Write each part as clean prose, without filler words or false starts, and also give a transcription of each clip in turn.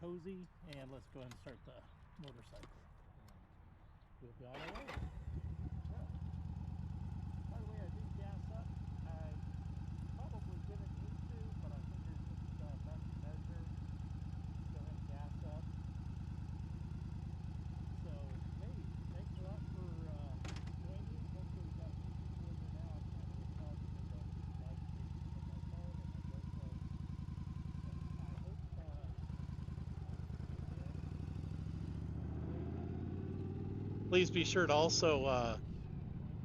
cozy, and let's go ahead and start the motorcycle. We'll be on our way. Well, by the way, I did gas up. I probably didn't need to, but I figured just best measure, go ahead and gas up. So, hey, thanks a lot for joining. Hopefully, we've got a few people in there now. I can't really tell because I'm live streaming from my phone and my GoPro. But I hope please be sure to also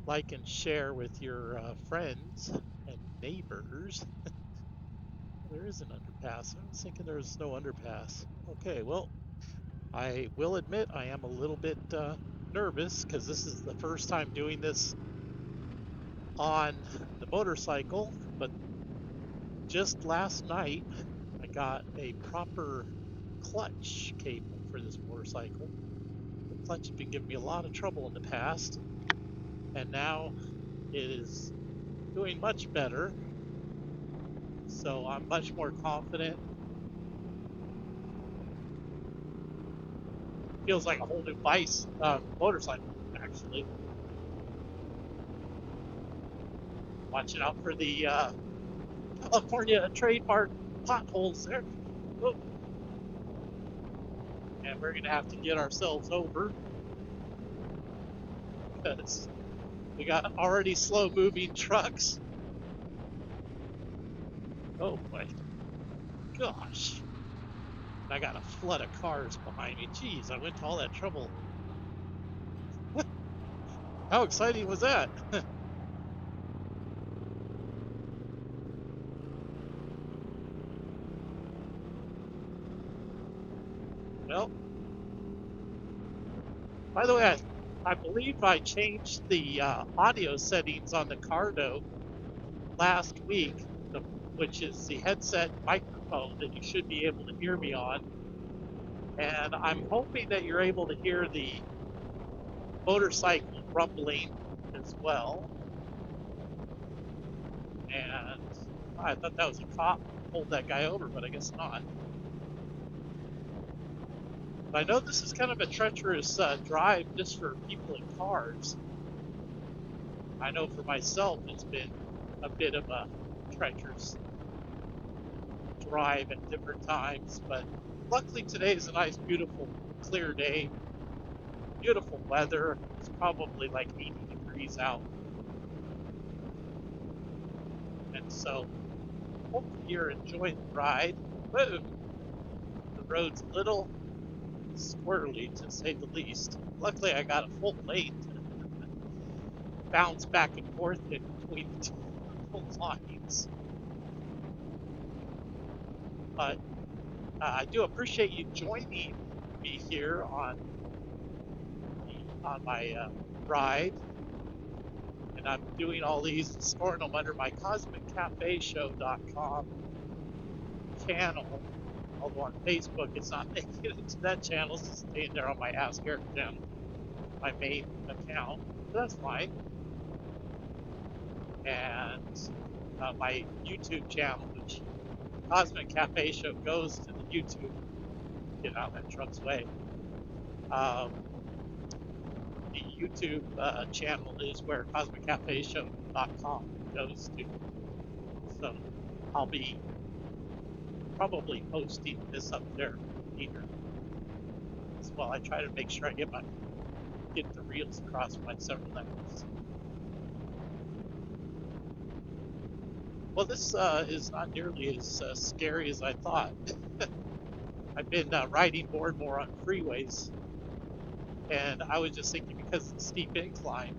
like and share with your friends and neighbors. There is an underpass. I was thinking there was no underpass. Okay, well, I will admit I am a little bit nervous because this is the first time doing this on the motorcycle, but just last night I got a proper clutch cable for this motorcycle. The clutch has been giving me a lot of trouble in the past, and now it is doing much better. So I'm much more confident. Feels like a whole new motorcycle, actually. Watching out for the California trademark potholes there. Oh. And we're going to have to get ourselves over because we got already slow moving trucks. Oh boy. Gosh. I got a flood of cars behind me. Jeez, I went to all that trouble. How exciting was that? Well, by the way, I believe I changed the audio settings on the Cardo last week, which is the headset microphone that you should be able to hear me on. And I'm hoping that you're able to hear the motorcycle rumbling as well. And I thought that was a cop pulled that guy over, but I guess not. But I know this is kind of a treacherous drive just for people in cars. I know for myself it's been a bit of a treacherous drive at different times, but luckily today is a nice, beautiful, clear day. Beautiful weather. It's probably like 80 degrees out. And so, hopefully you're enjoying the ride. Whoa! The road's a little squirrely, to say the least. Luckily, I got a full lane to bounce back and forth in between the two lines. But I do appreciate you joining me here on my ride, and I'm doing all these and storing them under my CosmicCafeShow.com channel. Although on Facebook it's not making it into that channel, it's just staying there on my Ask Eric channel, my main account. But that's fine. And my YouTube channel, which Cosmic Cafe Show goes to the YouTube. Get out of that truck's way. The YouTube channel is where CosmicCafeShow.com goes to. So I'll be probably posting this up there later as well. I try to make sure I get the reels across my several levels. Well, this is not nearly as scary as I thought. I've been riding more and more on freeways, and I was just thinking because of the steep incline.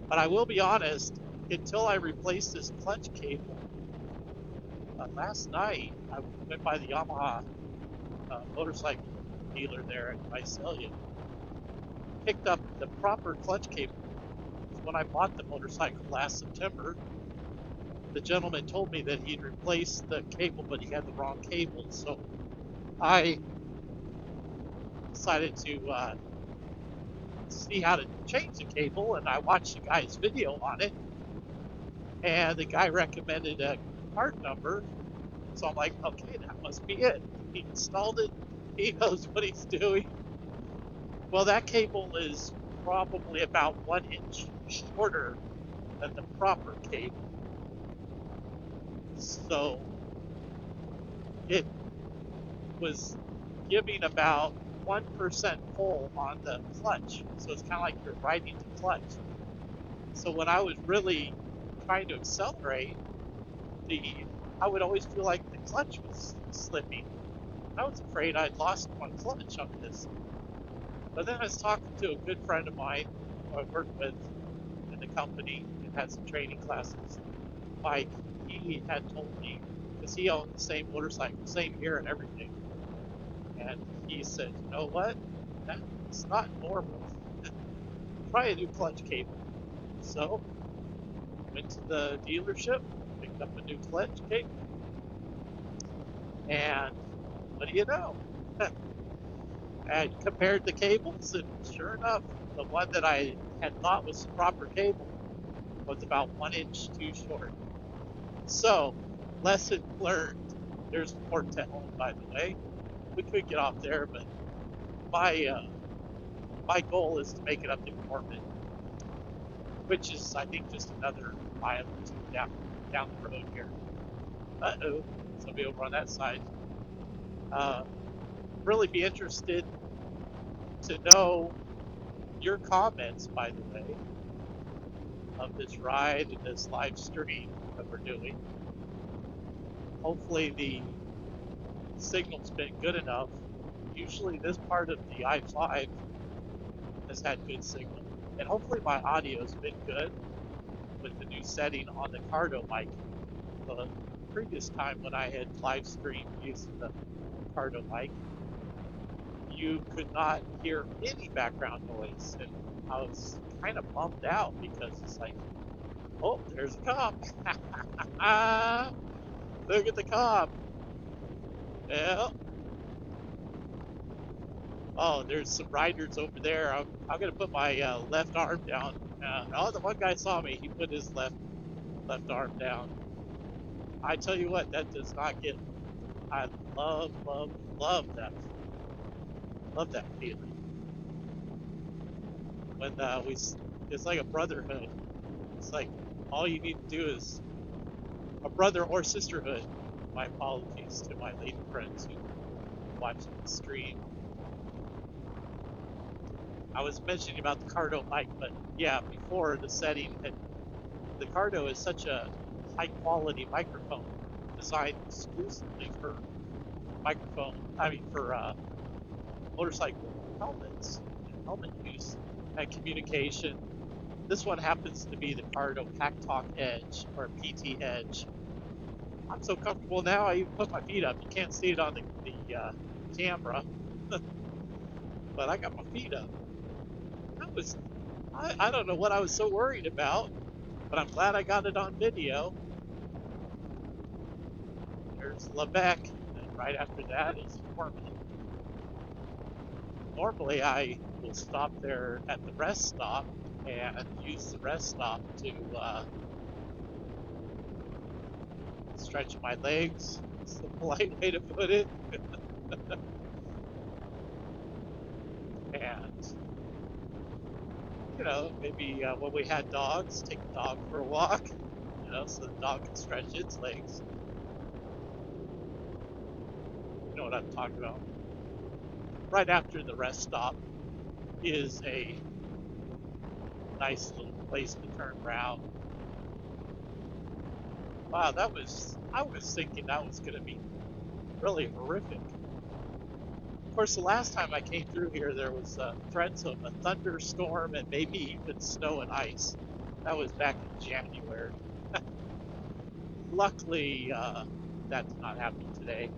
But I will be honest, until I replaced this clutch cable, last night I went by the Yamaha motorcycle dealer there in Visalia, picked up the proper clutch cable. When I bought the motorcycle last September, the gentleman told me that he'd replaced the cable, but he had the wrong cable. So I decided to see how to change the cable, and I watched the guy's video on it, and the guy recommended a part number. So I'm like, okay, that must be it. He installed it, He knows what he's doing. Well, that cable is probably about 1 inch shorter than the proper cable. So it was giving about 1% pull on the clutch. So it's kind of like you're riding the clutch. So when I was really trying to accelerate, the I would always feel like the clutch was slipping. I was afraid I'd lost one clutch on this. But then I was talking to a good friend of mine who I worked with in the company and had some training classes. Mike, he had told me, because he owned the same motorcycle, same gear and everything. And he said, you know what? That's not normal. Try a new clutch cable. So went to the dealership, picked up a new clutch cable, and what do you know? I compared the cables, and sure enough, the one that I had thought was the proper cable was about 1 inch too short. So, lesson learned. There's Port Tejon, by the way. We could get off there, but my my goal is to make it up to Gorman, which is I think just another mile or two down the road here. Uh-oh, somebody over on that side. Uh, really be interested to know your comments, by the way, of this ride and this live stream that we're doing. Hopefully the signal's been good enough. Usually this part of the I-5 has had good signal. And hopefully my audio's been good with the new setting on the Cardo mic. The previous time when I had live streamed using the Cardo mic, you could not hear any background noise. And I was kind of bummed out because it's like, oh, there's a cop. Look at the cop. Yeah. Oh, there's some riders over there. I'm gonna put my left arm down. Oh, the one guy saw me. He put his left arm down. I tell you what, that does not get. I love that. Love that feeling when we. It's like a brotherhood. It's like all you need to do is a brother or sisterhood. My apologies to my lady friends who watch the stream. I was mentioning about the Cardo mic, but yeah, before the setting had the Cardo is such a high quality microphone designed exclusively for microphone, I mean for motorcycle helmets and helmet use and communication. This one happens to be the Cardo Pack Talk Edge or PT Edge. I'm so comfortable now I even put my feet up. You can't see it on the camera, but I got my feet up. That was I don't know what I was so worried about, but I'm glad I got it on video. There's Lebec, and right after that is Foreman. Normally, I will stop there at the rest stop and use the rest stop to stretch my legs. It's the polite way to put it. And, you know, maybe when we had dogs, take the dog for a walk, you know, so the dog can stretch its legs. You know what I'm talking about. Right after the rest stop is a nice little place to turn around. Wow, I was thinking that was going to be really horrific. Of course, the last time I came through here, there was threats of a thunderstorm and maybe even snow and ice. That was back in January. Luckily, that did not happen today.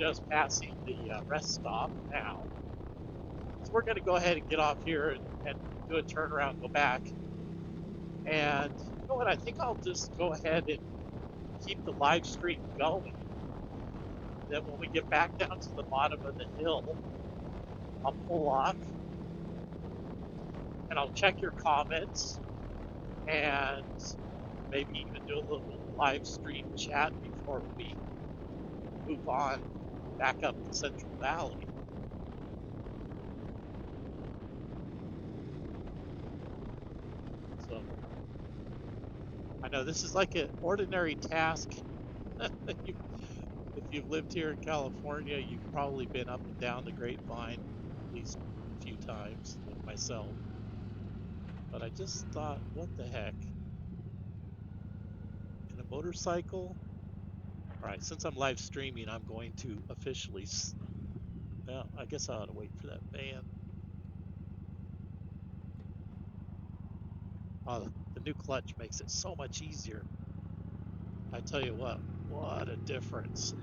Just passing the rest stop now. So we're going to go ahead and get off here and do a turnaround, go back. And you know what? I think I'll just go ahead and keep the live stream going. Then when we get back down to the bottom of the hill, I'll pull off and I'll check your comments and maybe even do a little live stream chat before we move on back up the Central Valley. So I know this is like an ordinary task. you, if you've lived here in California, you've probably been up and down the Grapevine at least a few times, like myself. But I just thought, what the heck? In a motorcycle? All right, since I'm live streaming, I'm going to officially. Well, I guess I ought to wait for that van. Oh, the new clutch makes it so much easier. I tell you what a difference.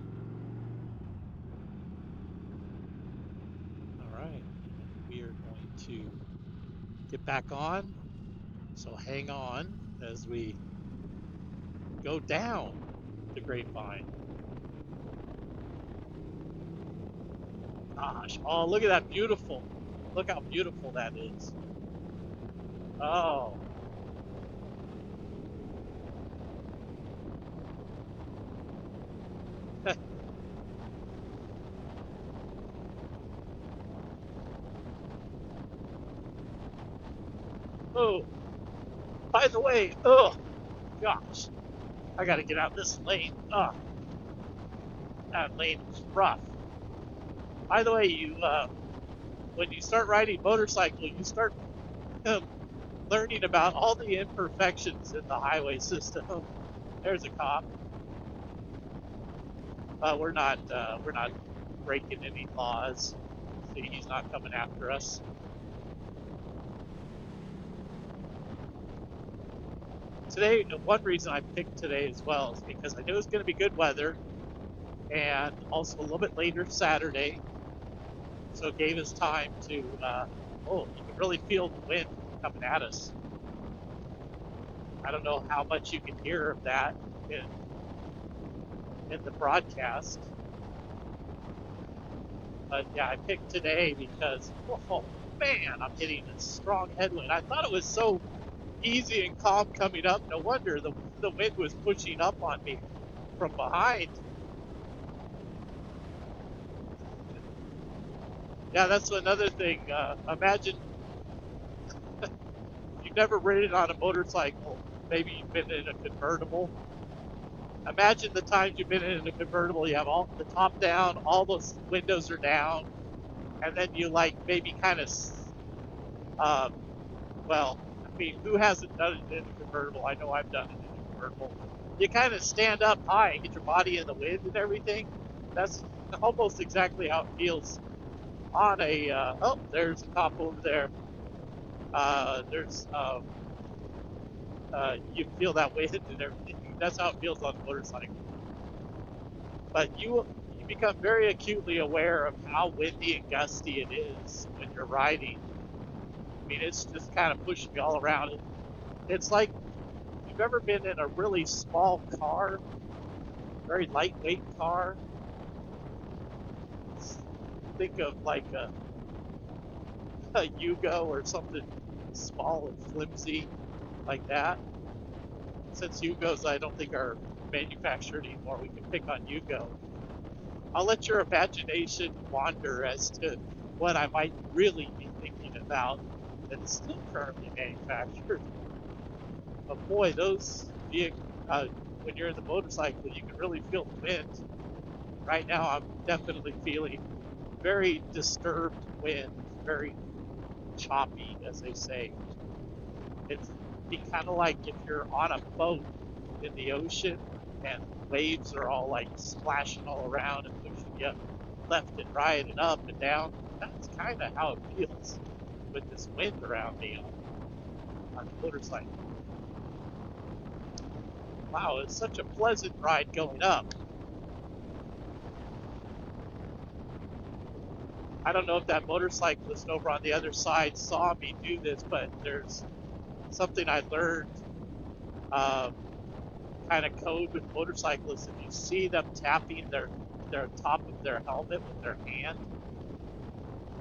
All right, and we are going to get back on. So hang on as we go down the Grapevine. Gosh, oh, look at that beautiful. Look how beautiful that is. Oh, oh, by the way, oh, gosh, I got to get out this lane. Oh, that lane is rough. By the way, when you start riding motorcycle, you start um, learning about all the imperfections in the highway system. There's a cop. We're not breaking any laws. See, he's not coming after us. Today, one reason I picked today as well is because I knew it was going to be good weather, and also a little bit later Saturday, so it gave us time to. Oh, you can really feel the wind coming at us. I don't know how much you can hear of that in the broadcast. But yeah, I picked today because, oh man, I'm hitting a strong headwind. I thought it was so easy and calm coming up. No wonder the wind was pushing up on me from behind. Yeah, that's another thing. Imagine you've never ridden on a motorcycle. Maybe you've been in a convertible. Imagine the times you've been in a convertible. You have all the top down, all those windows are down, and then you like maybe kind of, uh, well, I mean, who hasn't done it in a convertible? I know I've done it in a convertible. You kind of stand up high and get your body in the wind and everything. That's almost exactly how it feels on a. Oh, there's a cop over there. There's you feel that wind and everything. That's how it feels on a motorcycle. But you become very acutely aware of how windy and gusty it is when you're riding. I mean, it's just kind of pushing you all around. It's like if you've ever been in a really small car, very lightweight car. Think of like a Yugo or something small and flimsy like that. Since Yugos I don't think are manufactured anymore, we can pick on Yugo. I'll let your imagination wander as to what I might really be thinking about that is still currently manufactured. But boy, when you're in the motorcycle, you can really feel the wind. Right now, I'm definitely feeling very disturbed wind, very choppy, as they say. It'd be kind of like if you're on a boat in the ocean and waves are all like splashing all around and pushing you left and right and up and down. That's kind of how it feels with this wind around me on the motorcycle. Wow, it's such a pleasant ride going up. I don't know if that motorcyclist over on the other side saw me do this, but there's something I learned um, kind of code with motorcyclists. If you see them tapping their top of their helmet with their hand,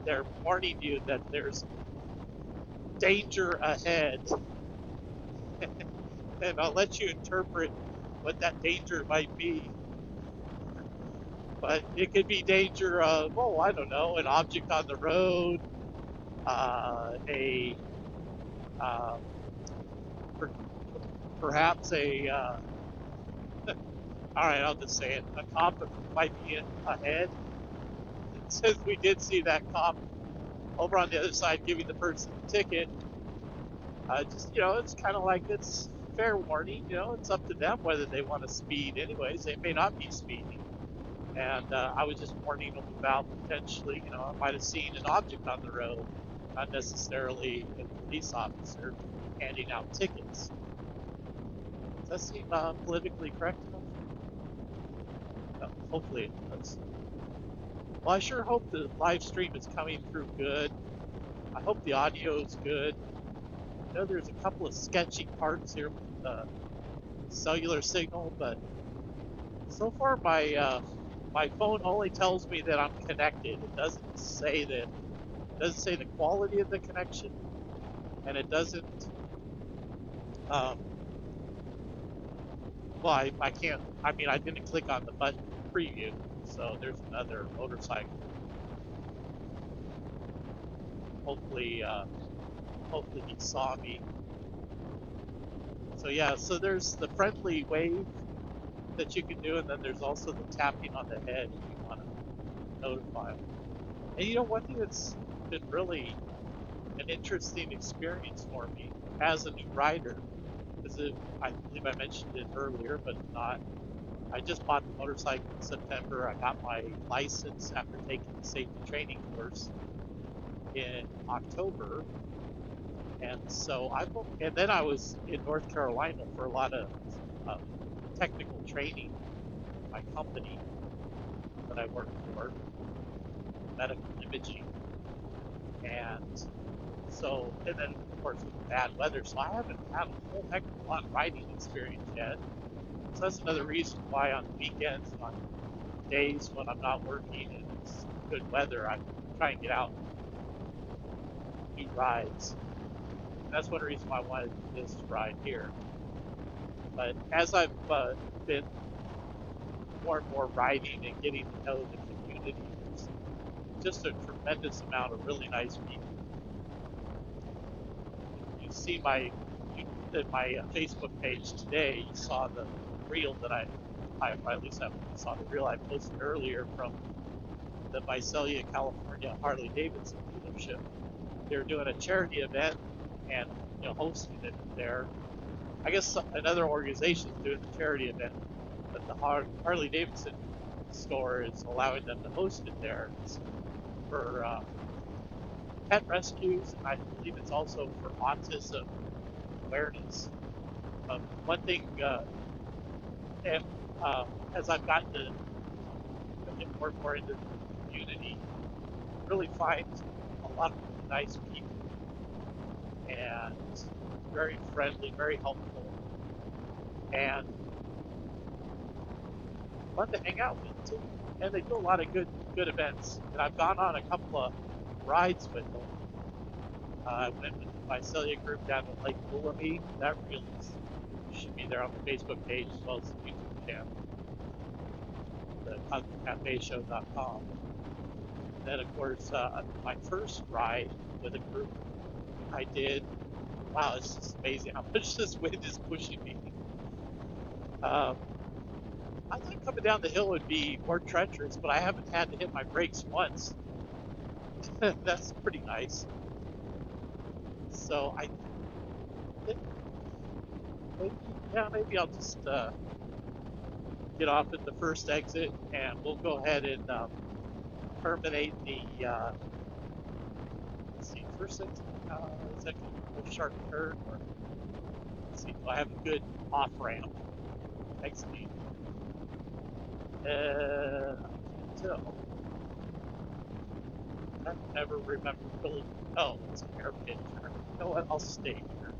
they're warning you that there's danger ahead. And I'll let you interpret what that danger might be. But it could be danger of, oh, I don't know, an object on the road, a um, per, perhaps a all right, I'll just say it, a cop might be ahead. Since we did see that cop over on the other side giving the person a ticket, just it's kind of like it's fair warning. It's up to them whether they want to speed. Anyways, they may not be speeding, and I was just warning them about potentially, I might have seen an object on the road, not necessarily a police officer handing out tickets. Does that seem politically correct enough? No, hopefully it does. Well, I sure hope the live stream is coming through good. I hope the audio is good. I know there's a couple of sketchy parts here with the cellular signal, but so far my phone only tells me that I'm connected. It doesn't say that. It doesn't say the quality of the connection, and it doesn't. Um, well, I can't. I mean, I didn't click on the button preview, so there's another motorcycle. Hopefully, hopefully he saw me. So yeah, so there's the friendly wave that you can do, and then there's also the tapping on the head if you want to notify them. And one thing that's been really an interesting experience for me as a new rider, because I believe I mentioned it earlier, but not. I just bought the motorcycle in September. I got my license after taking the safety training course in October, and so and then I was in North Carolina for a lot of uh, technical training. My company that I work for, medical imaging, and so, and then of course with bad weather, so I haven't had a whole heck of a lot of riding experience yet. So that's another reason why on weekends, on days when I'm not working and it's good weather, I try and get out and do rides. And that's one reason why I wanted to do this ride here. But as I've been more and more riding and getting to know the community, there's just a tremendous amount of really nice people. You see my Facebook page today. You saw the reel that at least I saw the reel I posted earlier from the Visalia, California Harley Davidson dealership. They were doing a charity event and hosting it there. I guess another organization is doing the charity event, but the Harley Davidson store is allowing them to host it there. It's for pet rescues, and I believe it's also for autism awareness. One thing, and, as I've gotten to get more and more into the community, really find a lot of really nice people and very friendly, very helpful, and fun to hang out with too. And they do a lot of good events. And I've gone on a couple of rides with them. I went with the Visalia group down to Lake Woolomee. That reel should be there on the Facebook page as well as the YouTube channel, the CosmicCafeShow.com. Then, of course, my first ride with a group I did. Wow, it's just amazing how much this wind is pushing me. Um, I thought coming down the hill would be more treacherous, but I haven't had to hit my brakes once. That's pretty nice. So I think maybe, yeah, maybe I'll just get off at the first exit, and we'll go ahead and terminate the. Let's see, first exit. Is that a sharp turn, or let's see? Do I have a good off ramp exiting? I can't tell. I never remember really. Oh, it's an hairpin turn. You know what? I'll stay here.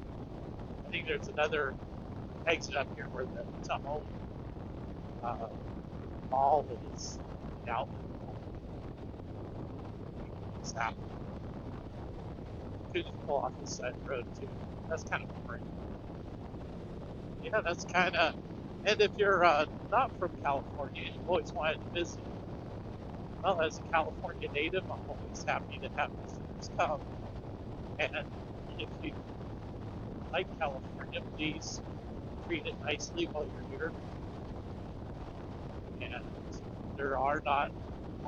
I think there's another exit up here where the Tahoe uh, mall is out. What's happening? Could just pull off this side of the road too. That's kind of boring. Yeah, that's kind of. And if you're not from California, you've always wanted to visit, Well, as a California native, I'm always happy to have visitors come. And if you like California, please treat it nicely while you're here. And there are not,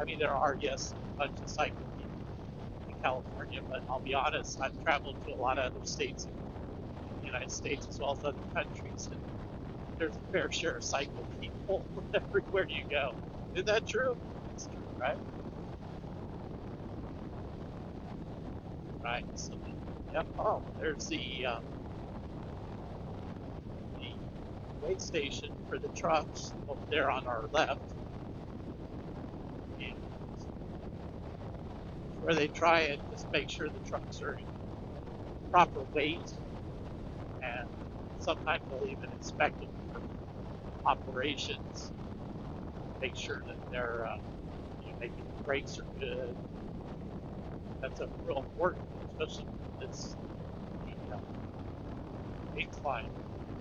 I mean, there are, yes, a bunch of cycle people in California, but I'll be honest, I've traveled to a lot of other states in the United States as well as other countries, and there's a fair share of cycle people everywhere you go. Isn't that true? It's true, right? Right. So, yep. Oh, there's the weigh station for the trucks over there on our left, and where they try and just make sure the trucks are in proper weight, and sometimes they'll even inspect them for operations, make sure that they're maybe the brakes are good. That's a real important, especially when it's the incline,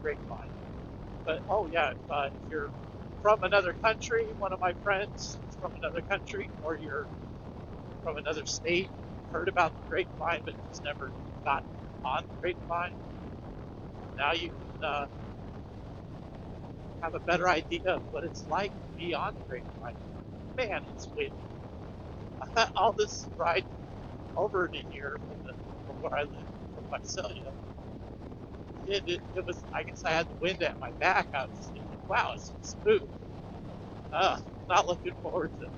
grapevine. But oh yeah, if you're from another country, one of my friends is from another country, or you're from another state, heard about the grapevine but just never got on the grapevine, now you can have a better idea of what it's like to be on the grapevine. Man, it's windy. All this ride over to here from where I live, from Visalia, it was, I guess I had the wind at my back. I was thinking, wow, it's smooth. Not looking forward to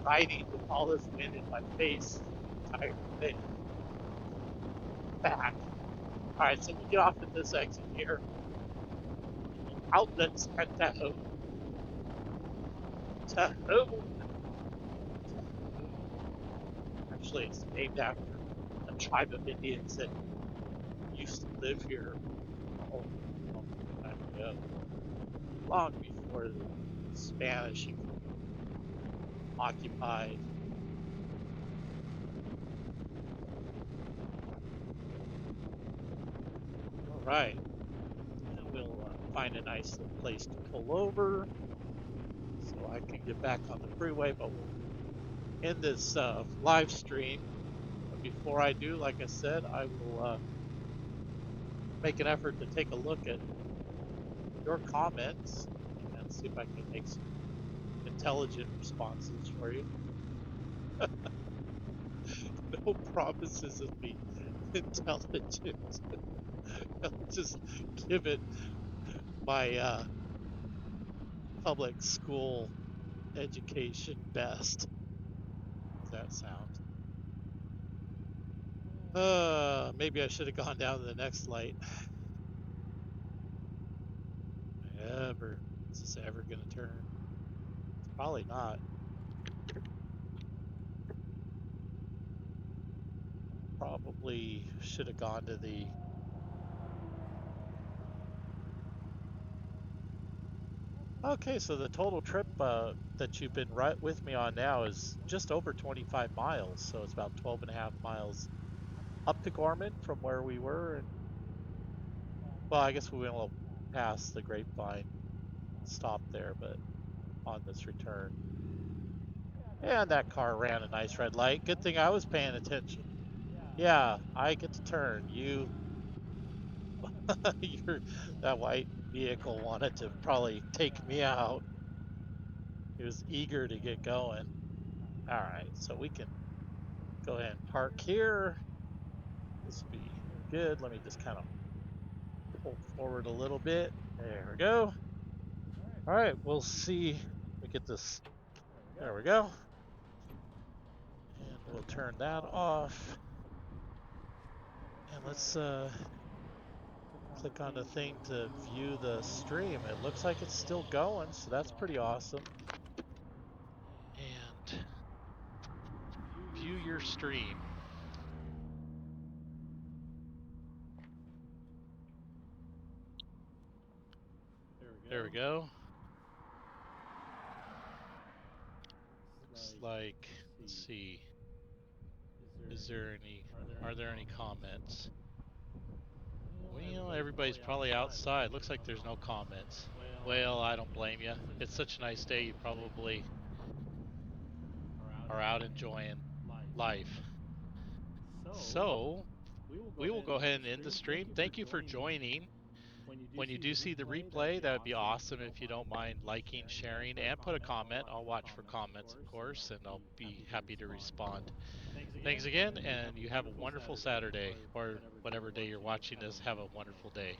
riding with all this wind in my face the entire thing. Back. All right, so we get off at this exit here. Outlets at Tahoe. Tahoe. Actually, it's named after a tribe of Indians that used to live here a long time ago, long before the Spanish occupied. All right, and we'll find a nice little place to pull over so I can get back on the freeway. But we'll end this live stream. But before I do, like I said, I will make an effort to take a look at your comments and see if I can make some intelligent responses for you. No promises of being intelligent. I'll just give it my public school education best. How's that sound? Maybe I should have gone down to the next light. Ever. Is this ever going to turn? Probably not. Probably should have gone to the. Okay, so the total trip that you've been right with me on now is just over 25 miles. So it's about 12 and a half miles up to Gorman from where we were. And well, I guess we went a little past the Grapevine stop there, but on this return. And that car ran a nice red light. Good thing I was paying attention. Yeah, I get to turn. Your that white vehicle wanted to probably take me out. He was eager to get going. All right, so we can go ahead and park here. This will be good. Let me just kind of pull forward a little bit. There we go. All right, we'll see. Let me get this. There we go. And we'll turn that off. And let's click on the thing to view the stream. It looks like it's still going, so that's pretty awesome. And view your stream. There we go. Looks like, let's see. Are there any comments? Well, everybody's probably outside. Looks like there's no comments. Well, I don't blame you. It's such a nice day, you probably are out enjoying life. So So we will go ahead and end the stream. Thank you for joining. When you do see the replay, that would be awesome if you don't mind liking, sharing, and put a comment. I'll watch for comments, of course, and I'll be happy to respond. Thanks again, and you have a wonderful Saturday, or whatever day you're watching this. Have a wonderful day.